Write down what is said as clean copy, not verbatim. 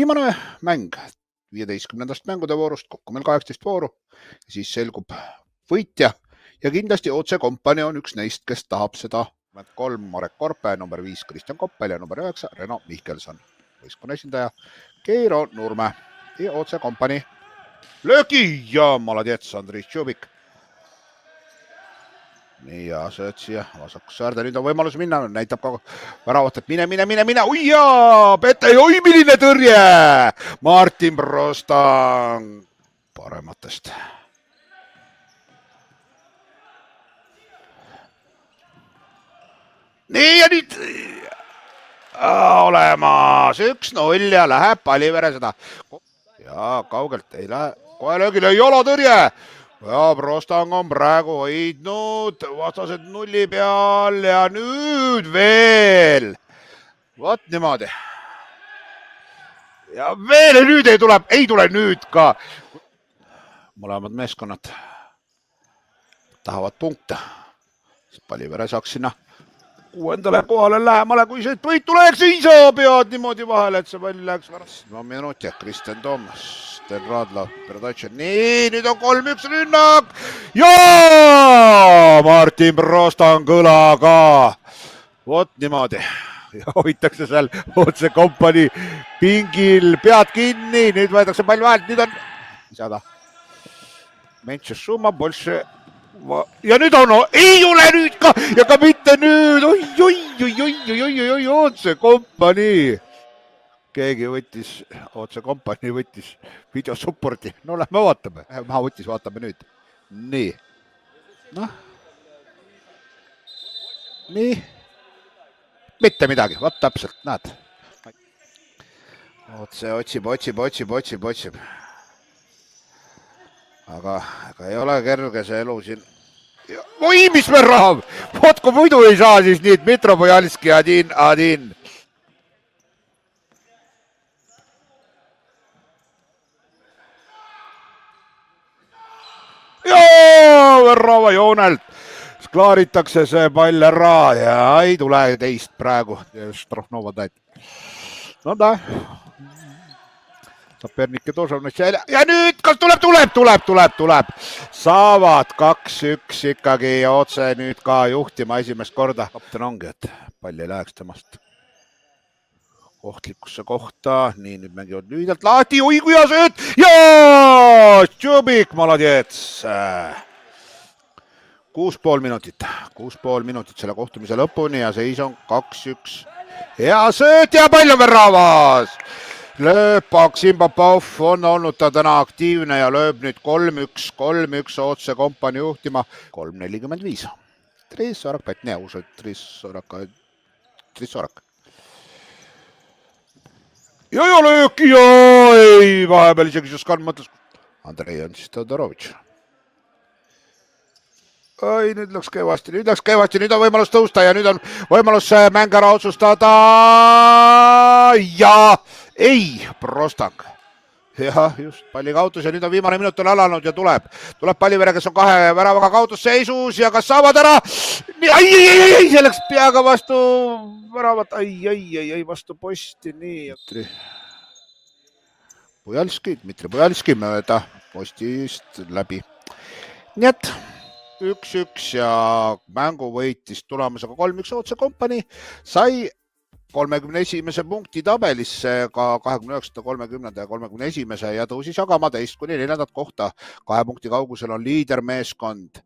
Viimane mäng 15. mängude voorust, kokku meil 18 vooru. Siis selgub võitja ja kindlasti otse kompanii on üks neist, kes tahab seda. 3 Marek Korpe, number 5 Kristjan Koppel ja number 9 Reno Mihkelson. Võistkonna esindaja Keiro Nurme ja otse kompanii löögi ja maladjets Andrei Tšubik. Nii ja sööd siia vasaku saarde. Nüüd on võimalus minna, näitab ka väravat, et mine. Oi jaa, Pete, oi milline tõrje! Martin Prostang parematest. Nii ja nüüd olemas 1-0 ja läheb Palivere seda. Ja kaugelt ei lähe. Kohe löögile jolatõrje. Ja Prostang on praegu hoidnud vastased nulli peal ja nüüd veel. Vot niimoodi. Ja veel nüüd ei tule nüüd ka. Mõlemad meeskonnad tahavad punkte. Palivere saaks sinna 6. kohale lähemale, kui see võit tuleks, ei saa pead niimoodi vahele, et see pall läheks varast. Minut ja Kristjan Toom, Sten Radla, Perdatšen. Nii, nüüd on 3-1 rünnak. Ja Martin Prostang kõlaga. Vot niimoodi. Ja hoitakse seal otse kompanii pingil pead kinni. Nüüd võetakse pall vahelt. Nüüd on isada. Menšes summa, Bolše. Ja nüüd on, ei ole nüüd ka ja ka mitte nüüd, oi, otse kompanii. Keegi võttis, otse kompanii võttis videosupporti. No lähme vaatame, maha võttis, vaatame nüüd. Nii. Noh. Nii. Mitte midagi, vaat täpselt, näed. Otse otsib. Aga ei ole kerge see elu siin. Oi, mis värav! Vot kui muidu ei saa, siis nii, et Dmitro Bojalski, Adin. Jaa, värava joonelt. Klaaritakse see pall ära ja ei tule teist praegu. Strahnovad näid. No ta. Sapernike Tožavnitš ja nüüd, kas tuleb. Saavad 2-1 ikkagi ja otse nüüd ka juhtima esimest korda. Kapten ongi, et pall ei läheks temast ohtlikusse kohta. Nii, nüüd mängivad lühidalt lahti. Oi, kui hea sööt! Ja Tšubik, maladjets! 6,5 minutit selle kohtumise lõpuni ja seis on 2-1. Hea sööt ja pall on väravas! Lööb Maksim Popov, on olnud ta täna aktiivne ja lööb nüüd 3-1 otse kompanii juhtima. 3:45. Trissorak, Pätne, uusad Trissorak. Ja lööki ja ei, vahepeal isegi Žuskan mõtles. Andrei on siis Todorovitš. Oi, nüüd läks kevasti, nüüd on võimalus tõusta ja nüüd on võimalus mäng ära otsustada. Ja ei, Prostang. Jah, just, palli kaotus ja nüüd on viimane minut on alanud ja tuleb Palivere, kes on 2 väravaga kaotusseisus ja kas saavad ära? Ei, see läks peaga vastu väravat, ei, vastu posti, nii. Dmitri Bojalski mööda postist läbi. Nii et 1-1 ja mängu võitis tulemusega 3-1 otse kompanii, sai 31. punkti tabelisse ka 29., 30. ja 31. ja tõusis jagama 2. kuni 4. kohta. 2 punkti kaugusel on liidermeeskond.